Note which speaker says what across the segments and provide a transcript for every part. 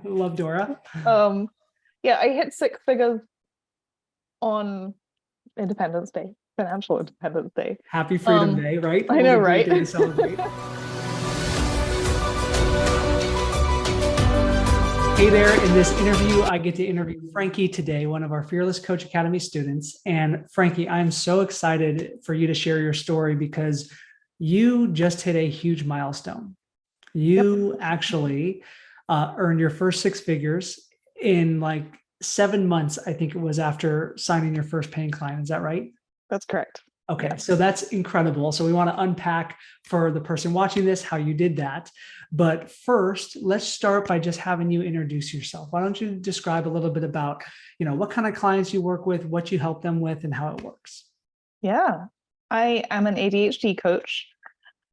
Speaker 1: Love Dora.
Speaker 2: Yeah, I hit six figures on Independence Day, Financial Independence Day.
Speaker 1: Happy Freedom Day, right?
Speaker 2: I
Speaker 1: What
Speaker 2: know,
Speaker 1: a great
Speaker 2: right?
Speaker 1: day to celebrate. Hey there, in this interview, I get to interview Frankie today, one of our Fearless Coach Academy students. And Frankie, I'm so excited for you to share your story because you just hit a huge milestone. You actually earned your first six figures in like 7 months, I think it was, after signing your first paying client. Is that right?
Speaker 2: That's correct.
Speaker 1: Okay,
Speaker 2: Yeah.
Speaker 1: so that's incredible. So we want to unpack for the person watching this how you did that. But first, let's start by just having you introduce yourself. Why don't you describe a little bit about, what kind of clients you work with, what you help them with, and how it works?
Speaker 2: Yeah. I am an ADHD coach.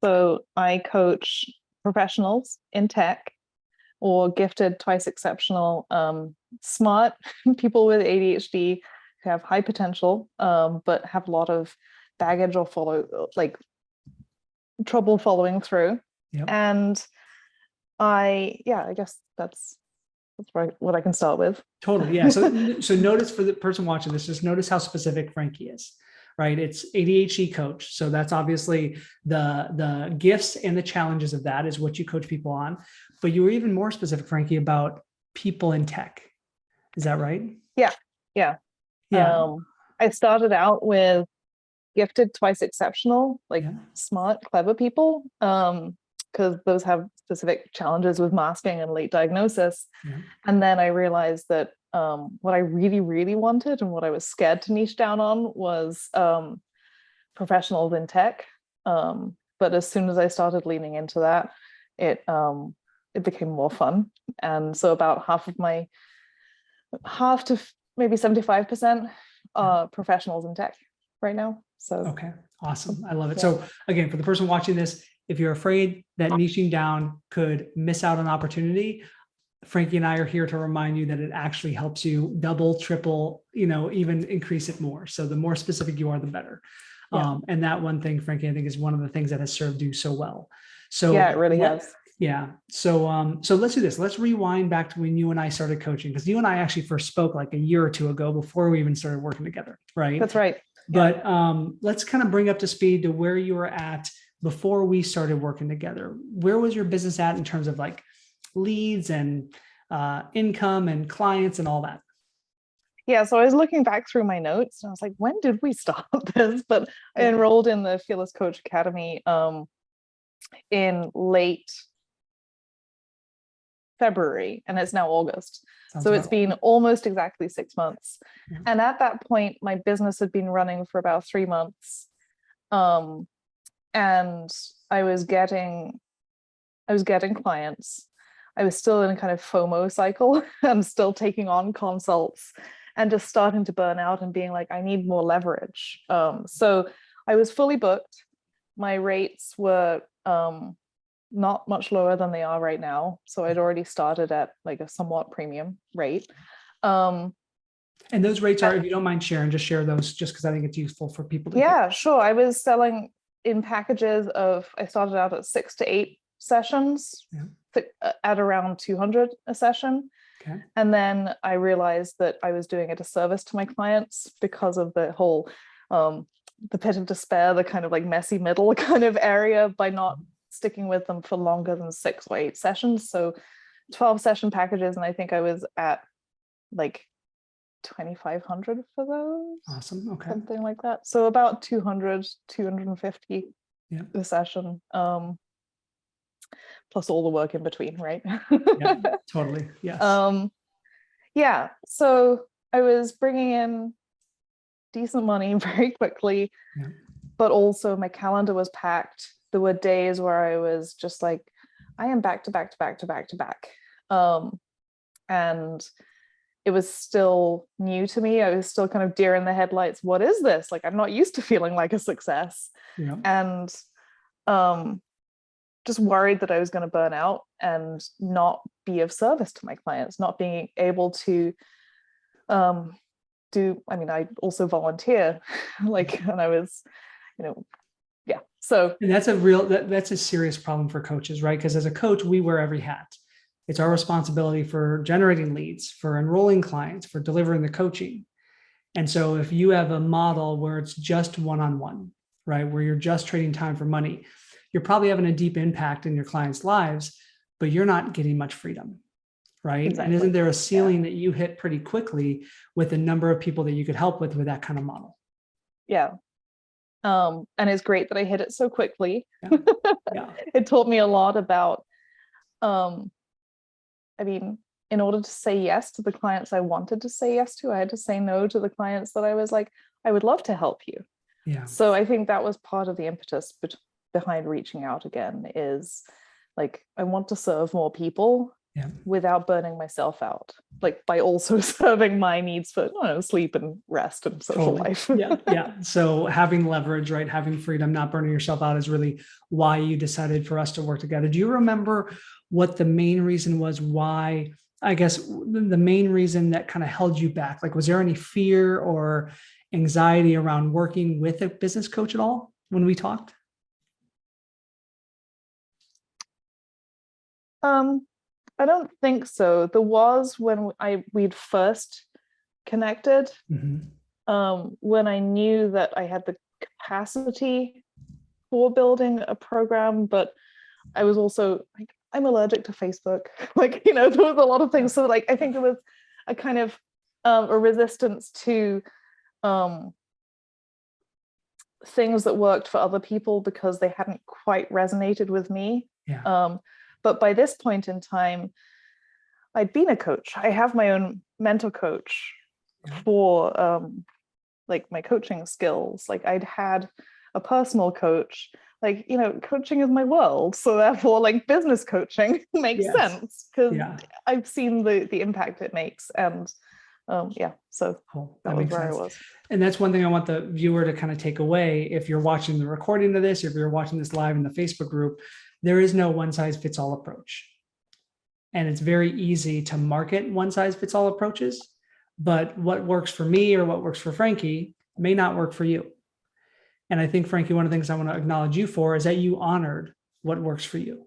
Speaker 2: So I coach professionals in tech or gifted, twice exceptional, smart people with ADHD who have high potential, but have a lot of baggage or trouble following through.
Speaker 1: Yep.
Speaker 2: And I guess that's right, what I can start with.
Speaker 1: Totally. Yeah. So notice, for the person watching this, just notice how specific Frankie is, right? It's ADHD coach. So that's obviously the gifts and the challenges of that is what you coach people on. But you were even more specific, Frankie, about people in tech. Is that right?
Speaker 2: Yeah.
Speaker 1: Yeah.
Speaker 2: I started out with gifted, twice exceptional, smart, clever people, because those have specific challenges with masking and late diagnosis.
Speaker 1: Yeah. And
Speaker 2: then I realized that what I really, really wanted and what I was scared to niche down on was professionals in tech. But as soon as I started leaning into that, it became more fun. And so about half to maybe 75% professionals in tech right now. So
Speaker 1: okay, awesome. I love it. Yeah. So again, for the person watching this, if you're afraid that niching down could miss out on opportunity, Frankie and I are here to remind you that it actually helps you double, triple, even increase it more. So the more specific you are, the better. Yeah. And that one thing, Frankie, I think is one of the things that has served you so well. So
Speaker 2: yeah, it really has.
Speaker 1: Yeah. So let's do this. Let's rewind back to when you and I started coaching, because you and I actually first spoke like a year or two ago before we even started working together. Right.
Speaker 2: That's right.
Speaker 1: But let's kind of bring up to speed to where you were at before we started working together. Where was your business at in terms of like leads and income and clients and all that?
Speaker 2: Yeah, so I was looking back through my notes and I was like, when did we start this? But I enrolled in the Fearless Coach Academy in late February, and it's now August. So it's been almost exactly 6 months. Yeah. And at that point, my business had been running for about 3 months. And I was getting clients. I was still in a kind of FOMO cycle and still taking on consults and just starting to burn out and being like, I need more leverage. So I was fully booked. My rates were not much lower than they are right now. So I'd already started at like a somewhat premium rate.
Speaker 1: And those rates are, if you don't mind sharing, just share those just because I think it's useful for people to
Speaker 2: hear. Sure. I was selling in packages I started out at 6 to 8 sessions at around 200 a session. Okay. And then I realized that I was doing a disservice to my clients because of the whole, the pit of despair, the kind of like messy middle kind of area by not sticking with them for longer than 6 or 8 sessions. So 12 session packages. And I think I was at like 2,500 for those.
Speaker 1: Awesome. Okay.
Speaker 2: Something like that. So about 200, 250 a session. Plus all the work in between, right?
Speaker 1: Yeah, totally. Yes.
Speaker 2: Yeah. So I was bringing in decent money very quickly, but also my calendar was packed. There were days where I was just like, I am back to back to back to back to back. And it was still new to me. I was still kind of deer in the headlights. What is this? Like, I'm not used to feeling like a success. Yeah. And just worried that I was going to burn out and not be of service to my clients, not being able to I also volunteer, and I was, so.
Speaker 1: And that's a serious problem for coaches, right? Because as a coach, we wear every hat. It's our responsibility for generating leads, for enrolling clients, for delivering the coaching. And so if you have a model where it's just one-on-one, right, where you're just trading time for money, you're probably having a deep impact in your clients' lives, but you're not getting much freedom, right?
Speaker 2: Exactly.
Speaker 1: And isn't there a ceiling that you hit pretty quickly with the number of people that you could help with that kind of model?
Speaker 2: Yeah. And it's great that I hit it so quickly.
Speaker 1: Yeah. Yeah.
Speaker 2: It taught me a lot about, I mean, in order to say yes to the clients I wanted to say yes to, I had to say no to the clients that I was like, I would love to help you.
Speaker 1: Yeah.
Speaker 2: So I think that was part of the impetus behind reaching out again, is like, I want to serve more people without burning myself out, like by also serving my needs for sleep and rest and social life.
Speaker 1: Yeah. So having leverage, right? Having freedom, not burning yourself out is really why you decided for us to work together. Do you remember what the main reason was why, I guess the main reason that kind of held you back? Like, was there any fear or anxiety around working with a business coach at all when we talked?
Speaker 2: I don't think so. There was when we'd first connected, when I knew that I had the capacity for building a program, but I was also like, I'm allergic to Facebook. Like, there was a lot of things. So like, I think there was a kind of a resistance to things that worked for other people because they hadn't quite resonated with me.
Speaker 1: Yeah.
Speaker 2: But by this point in time, I'd been a coach. I have my own mentor coach for like my coaching skills. Like, I'd had a personal coach. Like, coaching is my world. So therefore, like, business coaching makes sense because I've seen the impact it makes. And so
Speaker 1: cool.
Speaker 2: that was where I was.
Speaker 1: And that's one thing I want the viewer to kind of take away. If you're watching the recording of this, if you're watching this live in the Facebook group, there is no one size fits all approach. And it's very easy to market one size fits all approaches, but what works for me or what works for Frankie may not work for you. And I think, Frankie, one of the things I want to acknowledge you for is that you honored what works for you,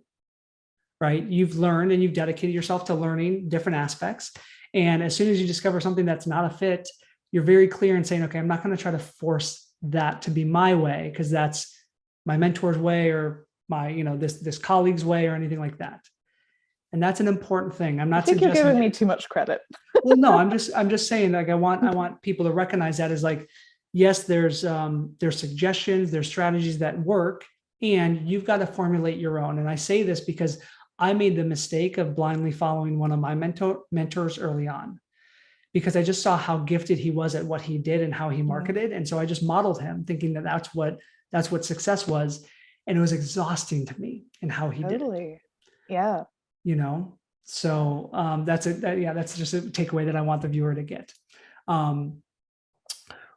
Speaker 1: right? You've learned and you've dedicated yourself to learning different aspects. And as soon as you discover something that's not a fit, you're very clear in saying, okay, I'm not going to try to force that to be my way because that's my mentor's way or my, this colleague's way or anything like that. And that's an important thing. I'm not suggesting
Speaker 2: you're giving me too much credit.
Speaker 1: Well, no, I'm just saying, like, I want people to recognize that as like, yes, there's suggestions, there's strategies that work, and you've got to formulate your own. And I say this because I made the mistake of blindly following one of my mentors early on, because I just saw how gifted he was at what he did and how he marketed. And so I just modeled him thinking that that's what success was. And it was exhausting to me in how he did it.
Speaker 2: Yeah.
Speaker 1: So that's just a takeaway that I want the viewer to get.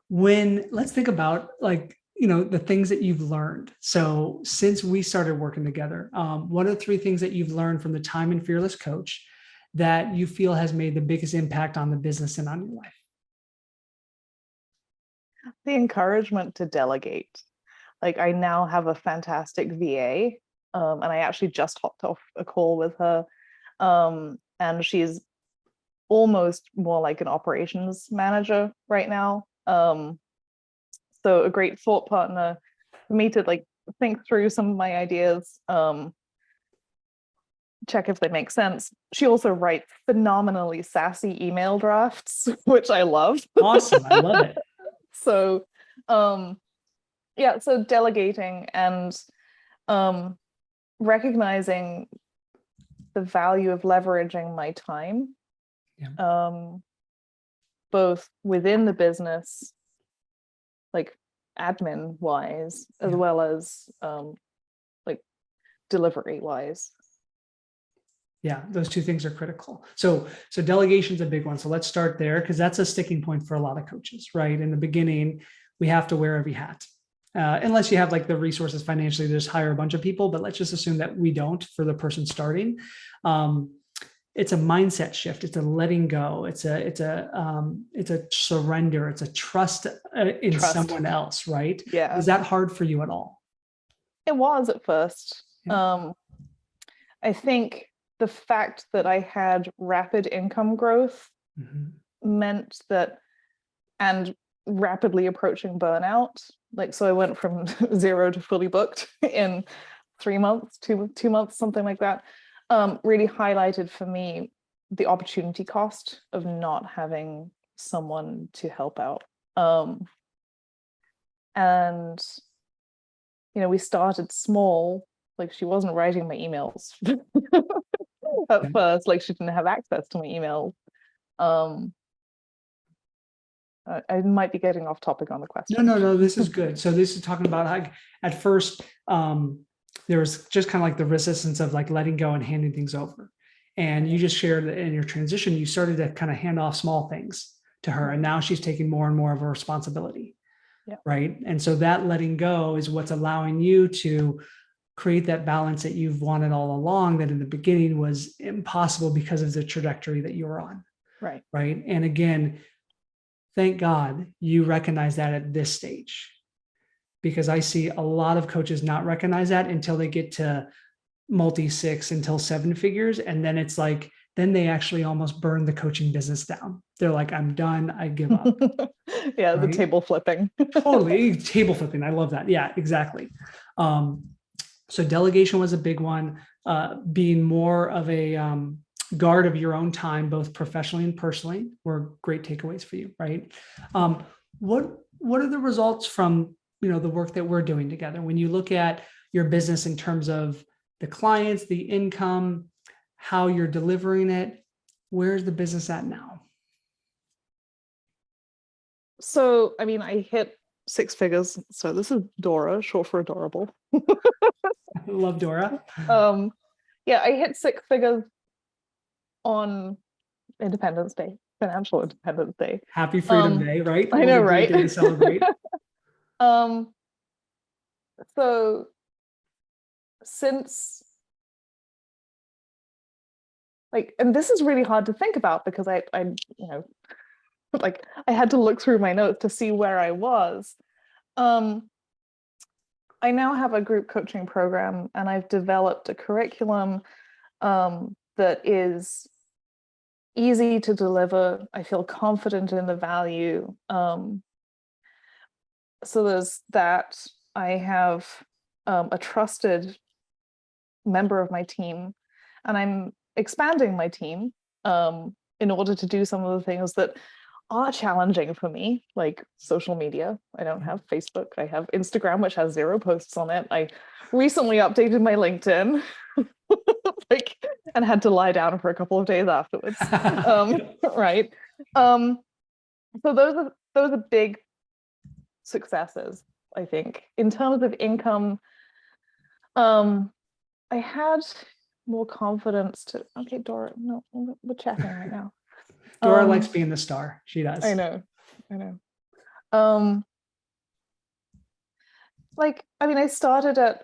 Speaker 1: Let's think about the things that you've learned. So since we started working together, what are 3 things that you've learned from the time in Fearless Coach that you feel has made the biggest impact on the business and on your life?
Speaker 2: The encouragement to delegate. Like, I now have a fantastic VA, and I actually just hopped off a call with her, and she's almost more like an operations manager right now. So a great thought partner for me to like think through some of my ideas, check if they make sense. She also writes phenomenally sassy email drafts, which I love.
Speaker 1: Awesome. I love it.
Speaker 2: So so delegating and recognizing the value of leveraging my time, both within the business, like admin wise, as well as like delivery wise.
Speaker 1: Yeah, those 2 things are critical. So delegation is a big one. So let's start there, because that's a sticking point for a lot of coaches, right? In the beginning, we have to wear every hat. Unless you have like the resources financially to just hire a bunch of people, but let's just assume that we don't for the person starting. It's a mindset shift. It's a letting go. It's a surrender. It's a trust in someone else, right?
Speaker 2: Yeah.
Speaker 1: Was that hard for you at all?
Speaker 2: It was at first. I think the fact that I had rapid income growth meant that, and rapidly approaching burnout, like, so I went from 0 to fully booked in 3 months, 2 months, something like that, really highlighted for me the opportunity cost of not having someone to help out. And, you know, we started small, like she wasn't writing my emails at first, like she didn't have access to my emails. I might be getting off topic on the question.
Speaker 1: No, this is good. So this is talking about like at first, there was just kind of like the resistance of like letting go and handing things over. And you just shared that in your transition, you started to kind of hand off small things to her. And now she's taking more and more of a responsibility.
Speaker 2: Yeah.
Speaker 1: Right. And so that letting go is what's allowing you to create that balance that you've wanted all along, that in the beginning was impossible because of the trajectory that you were on.
Speaker 2: Right.
Speaker 1: Right. And again, thank God you recognize that at this stage, because I see a lot of coaches not recognize that until they get to multi-6 until 7 figures. And then it's like, then they actually almost burn the coaching business down. They're like, I'm done. I give up.
Speaker 2: Yeah.
Speaker 1: Right?
Speaker 2: The table flipping.
Speaker 1: Totally. Table flipping. I love that. Yeah, exactly. So delegation was a big one, being more of a guard of your own time, both professionally and personally, were great takeaways for you, right? What are the results from, you know, the work that we're doing together? When you look at your business in terms of the clients, the income, how you're delivering it, where's the business at now?
Speaker 2: So, I mean, I hit 6 figures. So this is Dora, short for adorable.
Speaker 1: I love Dora.
Speaker 2: Yeah, I hit 6 figures on Independence Day, Financial Independence Day.
Speaker 1: Happy Freedom Day, right?
Speaker 2: I know, right?
Speaker 1: Day to celebrate.
Speaker 2: So since, like, and this is really hard to think about because I you know, like I had to look through my notes to see where I was. I now have a group coaching program, and I've developed a curriculum that is easy to deliver. I feel confident in the value. So there's that. I have a trusted member of my team, and I'm expanding my team in order to do some of the things that are challenging for me, like social media. I don't have Facebook. I have Instagram, which has 0 posts on it. I recently updated my LinkedIn, like, and had to lie down for a couple of days afterwards. Right. So those are big successes, I think. In terms of income, I had more confidence to, okay, Dora, no, we're chatting right now.
Speaker 1: Dora likes being the star. She does.
Speaker 2: I know. Like, I mean, I started at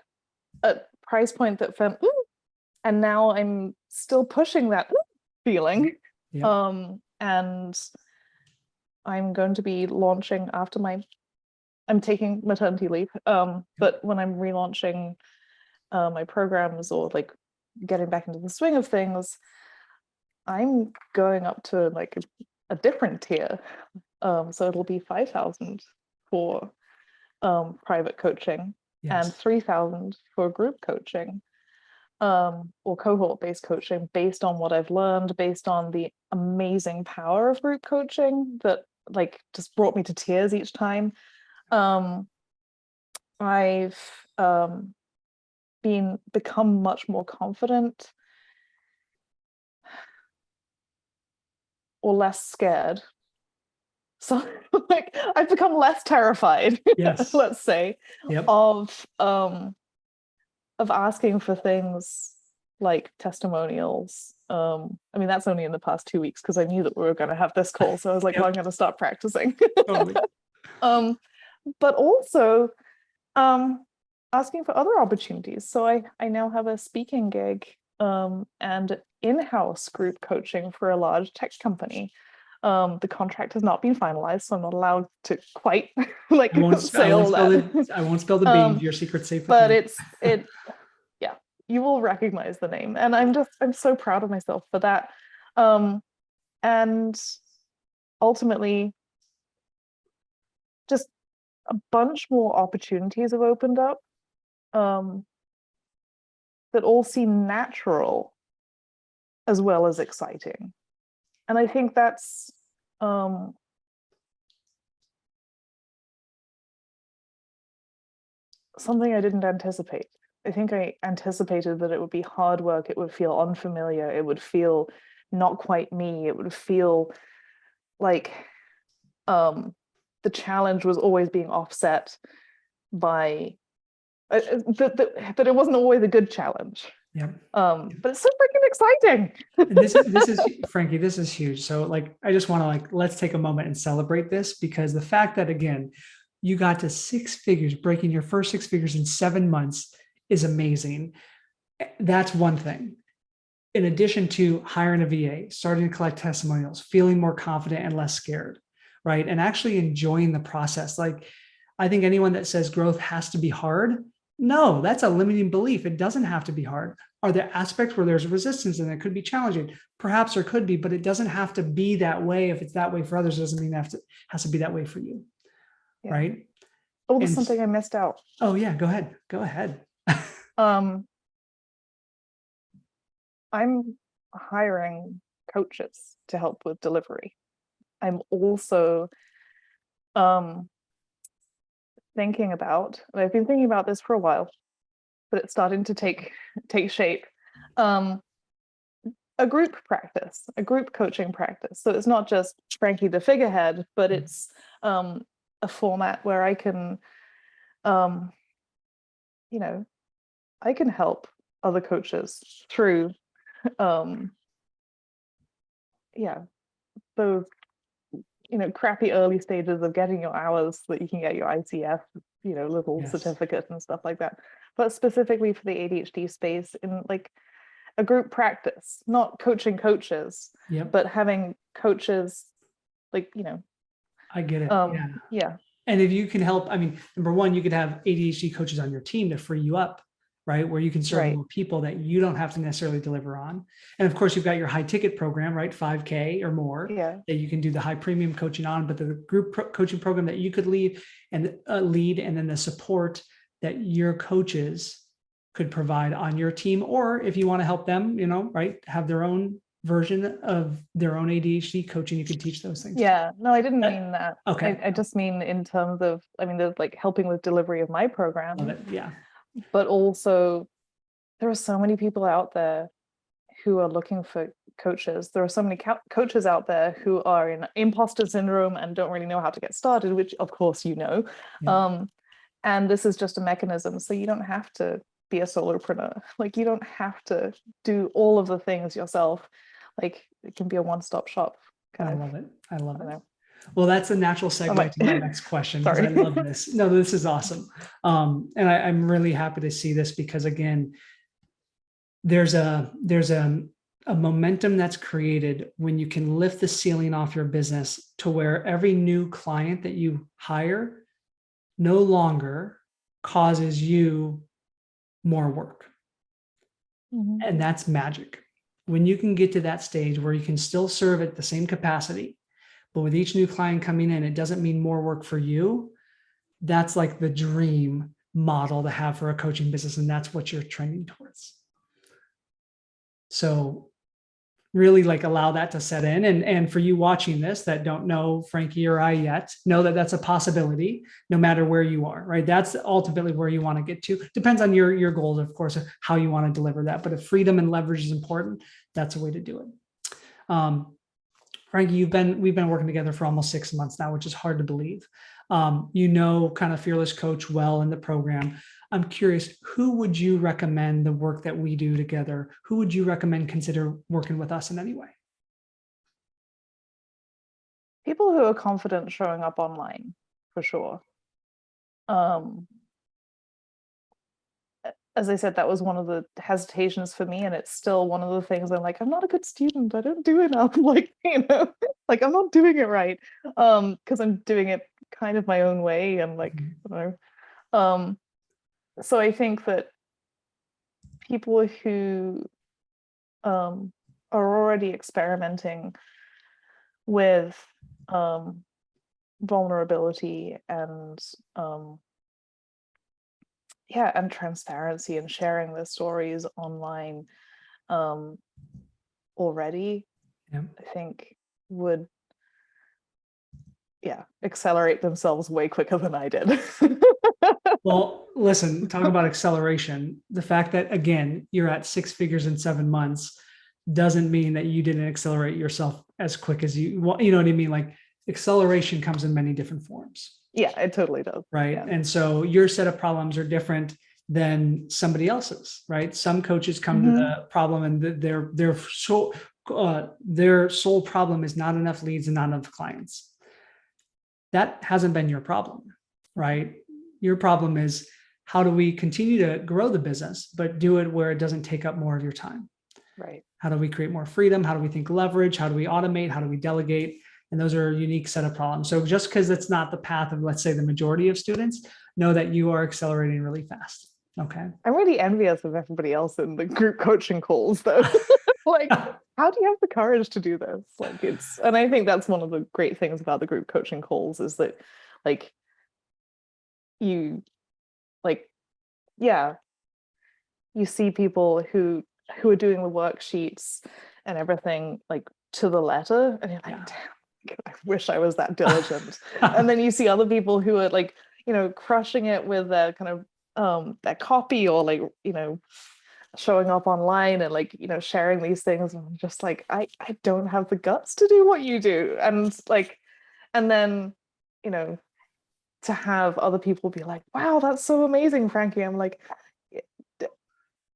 Speaker 2: a price point that felt, ooh, and now I'm still pushing that feeling. Yep. And I'm going to be launching after I'm taking maternity leave. But when I'm relaunching my programs, or like getting back into the swing of things, I'm going up to like a different tier. So it'll be 5,000 for private coaching, yes, and 3,000 for group coaching, or cohort-based coaching, based on what I've learned, based on the amazing power of group coaching that like just brought me to tears each time. I've become much more confident, or less scared. So like I've become less terrified, yes, let's say, yep, of asking for things like testimonials. I mean, that's only in the past 2 weeks because I knew that we were going to have this call. So I was like, yep, well, I'm going to start practicing. Totally. But also asking for other opportunities. So I now have a speaking gig and in-house group coaching for a large tech company. The contract has not been finalized, so I'm not allowed to quite like say all that. I won't spill the beans. Your secret's safe with
Speaker 1: but
Speaker 2: me. Yeah, you will recognize the name. And I'm so proud of myself for that. And ultimately, just a bunch more opportunities have opened up that all seem natural as well as exciting. And I think that's something I didn't anticipate. I think I anticipated that it would be hard work, it would feel unfamiliar, it would feel not quite me, it would feel like the challenge was always being offset by that it wasn't always a good challenge.
Speaker 1: Yeah.
Speaker 2: But it's so freaking exciting.
Speaker 1: This is Frankie, this is huge. So like, I just want to like, let's take a moment and celebrate this, because the fact that, again, you got to 6 figures, breaking your first 6 figures in 7 months is amazing. That's one thing. In addition to hiring a VA, starting to collect testimonials, feeling more confident and less scared, right? And actually enjoying the process. Like, I think anyone that says growth has to be hard, no, that's a limiting belief. It doesn't have to be hard. Are there aspects where there's resistance and it could be challenging? Perhaps there could be, but it doesn't have to be that way. If it's that way for others, it doesn't mean it has to be that way for you. Yeah. Right?
Speaker 2: Oh, there's something I missed out.
Speaker 1: Oh yeah, go ahead. Go ahead.
Speaker 2: I'm hiring coaches to help with delivery. I'm also thinking about, and I've been thinking about this for a while, but it's starting to take shape. A group practice, a group coaching practice. So it's not just Frankie the figurehead, but it's a format where I can, you know, I can help other coaches through, those, crappy early stages of getting your hours so that you can get your ICF, little certificate and stuff like that. But specifically for the ADHD space, in like a group practice, not coaching coaches, but having coaches, like,
Speaker 1: I get it.
Speaker 2: Yeah.
Speaker 1: And if you can help, I mean, number one, you could have ADHD coaches on your team to free you up, right? Where you can serve more people that you don't have to necessarily deliver on. And of course, you've got your high ticket program, right? 5K or more, that you can do the high premium coaching on, but the group coaching program that you could lead, and then the support that your coaches could provide on your team. Or if you want to help them, right, have their own version of their own ADHD coaching, you can teach those things.
Speaker 2: Yeah, no, I didn't mean that.
Speaker 1: Okay.
Speaker 2: I just mean in terms of, there's like helping with delivery of my program.
Speaker 1: Love it. Yeah.
Speaker 2: But also, there are so many people out there who are looking for coaches. There are so many coaches out there who are in imposter syndrome and don't really know how to get started, which of course and this is just a mechanism. So you don't have to be a solopreneur. Like, you don't have to do all of the things yourself. Like, it can be a one-stop shop.
Speaker 1: I love it. I love it. Well, that's a natural segue to my next question.
Speaker 2: Sorry.
Speaker 1: I love this. No, this is awesome. And I'm really happy to see this, because again, there's a momentum that's created when you can lift the ceiling off your business to where every new client that you hire no longer causes you more work. And that's magic. When you can get to that stage where you can still serve at the same capacity, but with each new client coming in, it doesn't mean more work for you. That's like the dream model to have for a coaching business. And that's what you're trending towards. So really like allow that to set in. And for you watching this that don't know Frankie or I yet, know that that's a possibility no matter where you are, right? That's ultimately where you want to get to. Depends on your goals, of course, of how you want to deliver that. But if freedom and leverage is important, that's a way to do it. Frankie, we've been working together for almost 6 months now, which is hard to believe. Kind of Fearless Coach well in the program. I'm curious, who would you recommend the work that we do together? Who would you recommend consider working with us in any way?
Speaker 2: People who are confident showing up online, for sure. As I said, that was one of the hesitations for me, and it's still one of the things I'm like, I'm not a good student. I don't do enough. Like, like I'm not doing it right. Because I'm doing it kind of my own way, and like, I don't know. So I think that people who are already experimenting with vulnerability and and transparency and sharing their stories online already, I think would accelerate themselves way quicker than I did.
Speaker 1: Well, listen, talk about acceleration. The fact that, again, you're at 6 figures in 7 months doesn't mean that you didn't accelerate yourself as quick as you know what I mean? Like, acceleration comes in many different forms.
Speaker 2: Yeah, it totally does.
Speaker 1: Right.
Speaker 2: Yeah.
Speaker 1: And so your set of problems are different than somebody else's, right? Some coaches come to the problem and their sole problem is not enough leads and not enough clients. That hasn't been your problem, right? Your problem is, how do we continue to grow the business, but do it where it doesn't take up more of your time?
Speaker 2: Right.
Speaker 1: How do we create more freedom? How do we think leverage? How do we automate? How do we delegate? And those are a unique set of problems. So just because it's not the path of, let's say, the majority of students, know that you are accelerating really fast. Okay.
Speaker 2: I'm really envious of everybody else in the group coaching calls, though. Like, how do you have the courage to do this? Like, and I think that's one of the great things about the group coaching calls is that, like, you see people who are doing the worksheets and everything, like, to the letter, and you're like, damn, I wish I was that diligent. And then you see other people who are, like, crushing it with their kind of their copy, or, like, showing up online and, like, sharing these things, and I'm just like, I don't have the guts to do what you do. And, like, and then to have other people be like, wow, that's so amazing, Frankie. I'm like,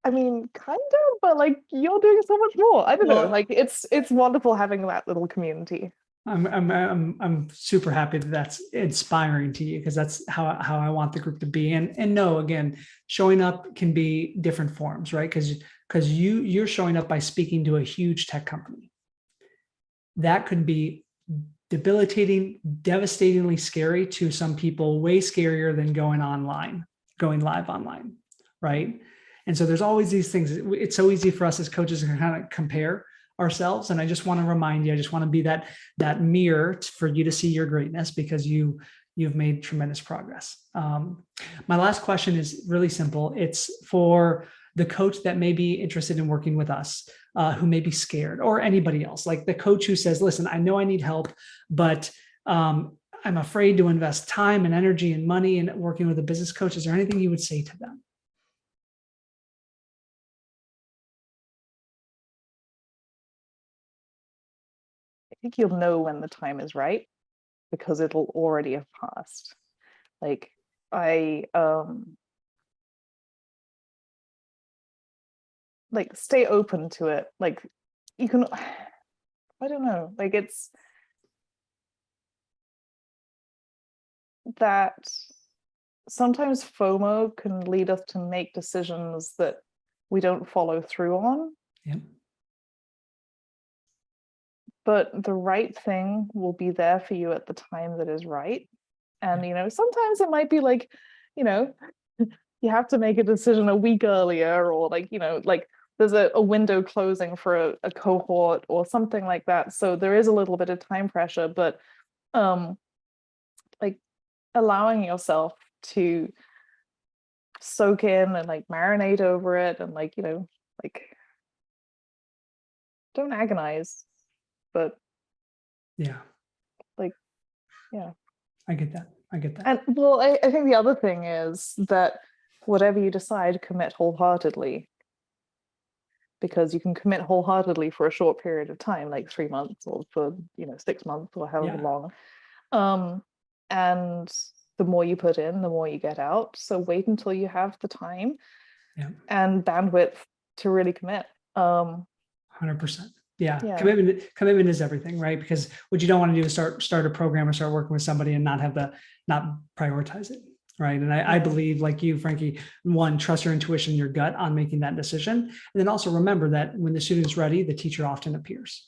Speaker 2: I mean, kind of, but, like, you're doing so much more. I don't know. Like, it's wonderful having that little community.
Speaker 1: I'm super happy that that's inspiring to you, because that's how I want the group to be. And no, again, showing up can be different forms, right? Because you're showing up by speaking to a huge tech company. That could be debilitating, devastatingly scary to some people, way scarier than going live online, right? And so there's always these things. It's so easy for us as coaches to kind of compare ourselves. And I just want to remind you, I just want to be that mirror for you to see your greatness, because you've made tremendous progress. My last question is really simple. It's for the coach that may be interested in working with us, who may be scared, or anybody else, like the coach who says, listen, I know I need help, but I'm afraid to invest time and energy and money in working with a business coach. Is there anything you would say to them?
Speaker 2: I think you'll know when the time is right, because it'll already have passed. Like, like, stay open to it. Like, you can, I don't know, like, it's that sometimes FOMO can lead us to make decisions that we don't follow through on.
Speaker 1: Yep.
Speaker 2: But the right thing will be there for you at the time that is right. And, sometimes it might be like, you have to make a decision a week earlier, or, like, like, there's a window closing for a cohort or something like that. So there is a little bit of time pressure, but like, allowing yourself to soak in and, like, marinate over it, and, like, like, don't agonize, but like,
Speaker 1: I get that.
Speaker 2: And, well, I think the other thing is that whatever you decide, commit wholeheartedly, because you can commit wholeheartedly for a short period of time, like 3 months, or for 6 months, or however long. And the more you put in, the more you get out. So wait until you have the time and bandwidth to really commit.
Speaker 1: 100%. Yeah. Commitment is everything, right? Because what you don't want to do is start a program or start working with somebody and not prioritize it, right? And I believe, like you, Frankie, one, trust your intuition, your gut on making that decision, and then also remember that when the student's ready, the teacher often appears.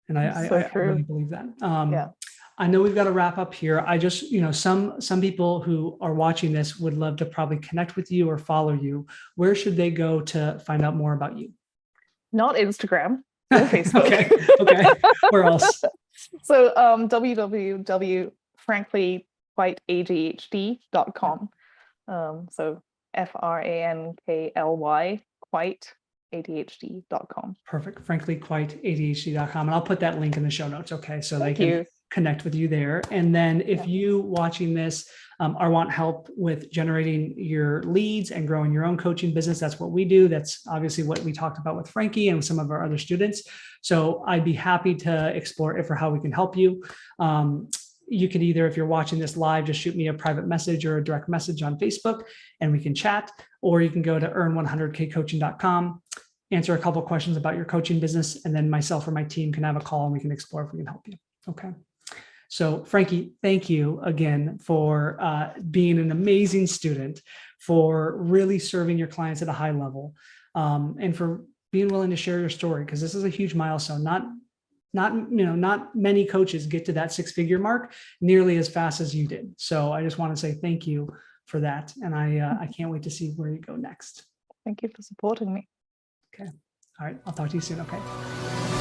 Speaker 1: And I really believe that. I know we've got to wrap up here. I just, some people who are watching this would love to probably connect with you or follow you. Where should they go to find out more about you?
Speaker 2: Not Instagram or Facebook.
Speaker 1: Okay. Where else?
Speaker 2: So www.franklyquiteadhd.com. So FRANKLY quite ADHD.com.
Speaker 1: Perfect. franklyquiteadhd.com. And I'll put that link in the show notes. Okay. So they can connect with you there. And then if you watching this or want help with generating your leads and growing your own coaching business, that's what we do. That's obviously what we talked about with Frankie and some of our other students. So I'd be happy to explore it for how we can help you. You can either, if you're watching this live, just shoot me a private message or a direct message on Facebook and we can chat, or you can go to earn100kcoaching.com, answer a couple of questions about your coaching business, and then myself or my team can have a call and we can explore if we can help you. Okay. So Frankie, thank you again for being an amazing student, for really serving your clients at a high level, and for being willing to share your story, because this is a huge milestone. Not many coaches get to that 6-figure mark nearly as fast as you did. So I just want to say thank you for that. And I can't wait to see where you go next.
Speaker 2: Thank you for supporting me.
Speaker 1: Okay. All right. I'll talk to you soon. Okay.